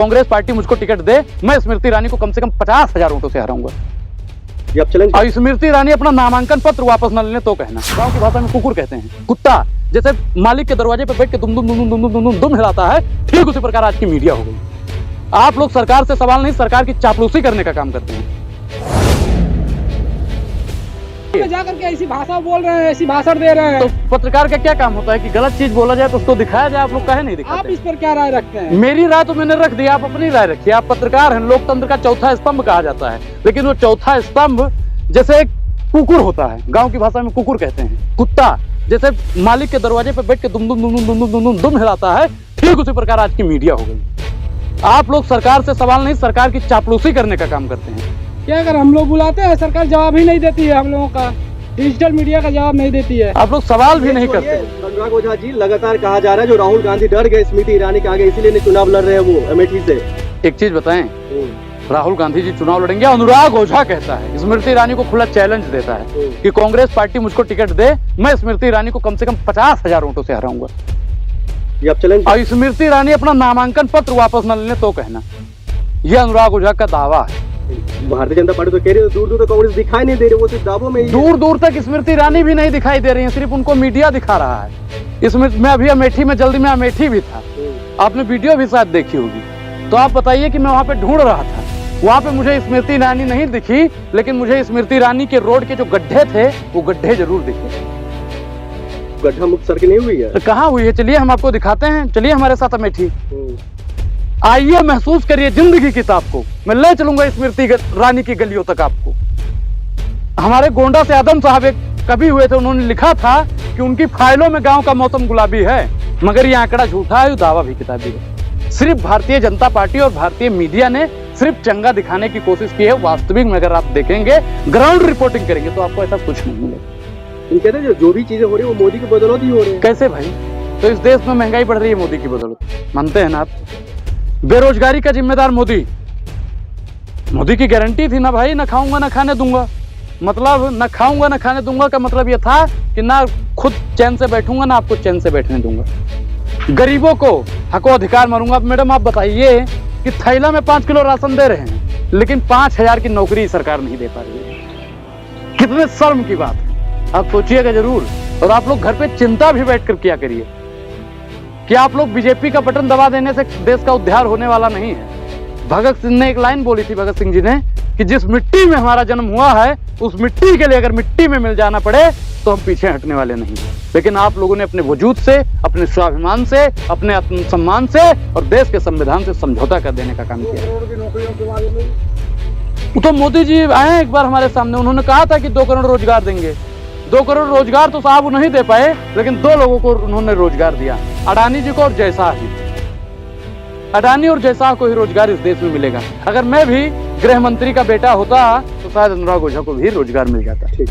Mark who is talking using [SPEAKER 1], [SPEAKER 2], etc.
[SPEAKER 1] Congress party मुझको ticket दे, मैं स्मृति ईरानी को कम से कम 50,000 वोटों से हराऊंगा।
[SPEAKER 2] ये आप चैलेंज।
[SPEAKER 1] और स्मृति ईरानी अपना नामांकन पत्र वापस न लेने तो कहना। गांव की भाषा में कुकुर कहते हैं, कुत्ता जैसे मालिक के दरवाजे पर बैठ के दुम दुम दुम दुम दुम दुम दुम हिलाता है, ठीक उसी प्रकार आज की मीडिया हो गई। आप लोग सरकार से सवाल नहीं, सरकार की चापलूसी करने का काम करते हैं।
[SPEAKER 3] जाकर के ऐसी भाषा बोल रहे हैं, ऐसी भाषण दे रहे हैं।
[SPEAKER 1] तो पत्रकार का क्या काम होता है कि गलत चीज बोला जाए तो उसको दिखाया जाए। आप लोग काहे नहीं
[SPEAKER 3] आप
[SPEAKER 1] दिखाते?
[SPEAKER 3] इस पर क्या राय रखते हैं?
[SPEAKER 1] मेरी राय तो मैंने रख दी, आप अपनी राय रखिए। आप पत्रकार हैं, लोकतंत्र का चौथा स्तंभ कहा जाता है, लेकिन वो चौथा स्तंभ जैसे एक कुकुर होता है, गांव की भाषा में कुकुर कहते हैं, कुत्ता जैसे मालिक के दरवाजे पर बैठ के दुम दुम दुम दुम दुम दुम दुम दुम हिलाता है, ठीक उसी प्रकार आज की मीडिया हो गई। आप लोग सरकार से सवाल नहीं, सरकार की चापलूसी करने का काम करते हैं।
[SPEAKER 3] क्या अगर हम लोग बुलाते हैं, सरकार जवाब ही नहीं देती है, हम लोगों का डिजिटल मीडिया का जवाब नहीं देती है।
[SPEAKER 1] आप लोग सवाल भी नहीं करते।
[SPEAKER 2] अनुराग ओझा जी, लगातार कहा जा रहा है जो राहुल गांधी डर गए स्मृति ईरानी के आगे, इसीलिए नहीं चुनाव लड़ रहे हैं वो अमेठी से।
[SPEAKER 1] एक चीज बताएं, राहुल गांधी जी चुनाव लड़ेंगे? अनुराग ओझा कहता है, स्मृति ईरानी को खुला चैलेंज देता है कि कांग्रेस पार्टी मुझको टिकट दे, मैं स्मृति ईरानी को कम से कम 50,000 वोटों से हराऊंगा।
[SPEAKER 2] ये आप चैलेंज।
[SPEAKER 1] और स्मृति ईरानी अपना नामांकन पत्र वापस न लेने तो कहना। यह अनुराग ओझा का दावा है।
[SPEAKER 2] भारतीय जनता पार्टी तो कह रही है दूर दूर तक कांग्रेस दिखाई नहीं दे रही, वो सिर्फ दावों में ही है।
[SPEAKER 1] दूर दूर तक स्मृति ईरानी भी नहीं दिखाई दे रही है, सिर्फ उनको मीडिया दिखा रहा है। इसमें मैं अभी अमेठी में, जल्दी में अमेठी भी था, आपने वीडियो भी शायद देखी होगी। तो आप बताइए कि मैं वहां पे ढूंढ रहा था, वहां पे मुझे स्मृति ईरानी नहीं दिखी, लेकिन मुझे स्मृति ईरानी के रोड के जो गड्ढे थे वो गड्ढे जरूर दिखे।
[SPEAKER 2] गड्ढा मुक्त सड़क नहीं हुई है
[SPEAKER 1] तो कहाँ हुई है? चलिए हम आपको दिखाते हैं, चलिए हमारे साथ अमेठी आइए, महसूस करिए जिंदगी की ताप को। मैं ले चलूंगा स्मृति रानी की गलियों तक आपको। हमारे गोंडा से आदम साहब एक कवि हुए थे, उन्होंने लिखा था कि उनकी फाइलों में गांव का मौसम गुलाबी है, मगर ये आंकड़ा झूठा है, दावा भी किताबी है। सिर्फ भारतीय जनता पार्टी और भारतीय मीडिया ने सिर्फ चंगा दिखाने की कोशिश की है। वास्तविक में अगर आप देखेंगे, ग्राउंड रिपोर्टिंग करेंगे तो आपको ऐसा कुछ नहीं मिलेगा।
[SPEAKER 2] कहते हैं जो भी चीजें हो रही है वो मोदी की बदौलत ही हो रही है।
[SPEAKER 1] कैसे भाई? तो इस देश में महंगाई बढ़ रही है मोदी की बदौलत, मानते हैं ना आप? बेरोजगारी का जिम्मेदार मोदी की गारंटी थी ना भाई, न खाऊंगा न खाने दूंगा। मतलब न खाऊंगा न खाने दूंगा का मतलब ये था कि ना खुद चैन से बैठूंगा ना आपको चैन से बैठने दूंगा। गरीबों को हको अधिकार मारूंगा। अब मैडम आप बताइए कि थैला में 5 किलो राशन दे रहे हैं, लेकिन 5,000 की नौकरी सरकार नहीं दे पा रही है। कितने शर्म की बात है, आप सोचिएगा जरूर। और आप लोग घर पे चिंता भी बैठ कर किया करिए कि आप लोग बीजेपी का बटन दबा देने से देश का उद्धार होने वाला नहीं है। भगत सिंह ने एक लाइन बोली थी, भगत सिंह जी ने, कि जिस मिट्टी में हमारा जन्म हुआ है उस मिट्टी के लिए अगर मिट्टी में मिल जाना पड़े तो हम पीछे हटने वाले नहीं। लेकिन आप लोगों ने अपने वजूद से, अपने स्वाभिमान से, अपने आत्मसम्मान से और देश के संविधान से समझौता कर देने का काम किया। तो मोदी जी आए एक बार हमारे सामने, उन्होंने कहा था कि 2 करोड़ रोजगार देंगे। 2 करोड़ रोजगार तो साहब नहीं दे पाए, लेकिन 2 लोगों को उन्होंने रोजगार दिया, अडानी जी को और जयशाह जी। अडानी और जयशाह को ही रोजगार इस देश में मिलेगा। अगर मैं भी गृह मंत्री का बेटा होता तो शायद अनुराग ओझा को भी रोजगार मिल जाता।
[SPEAKER 2] ठीक।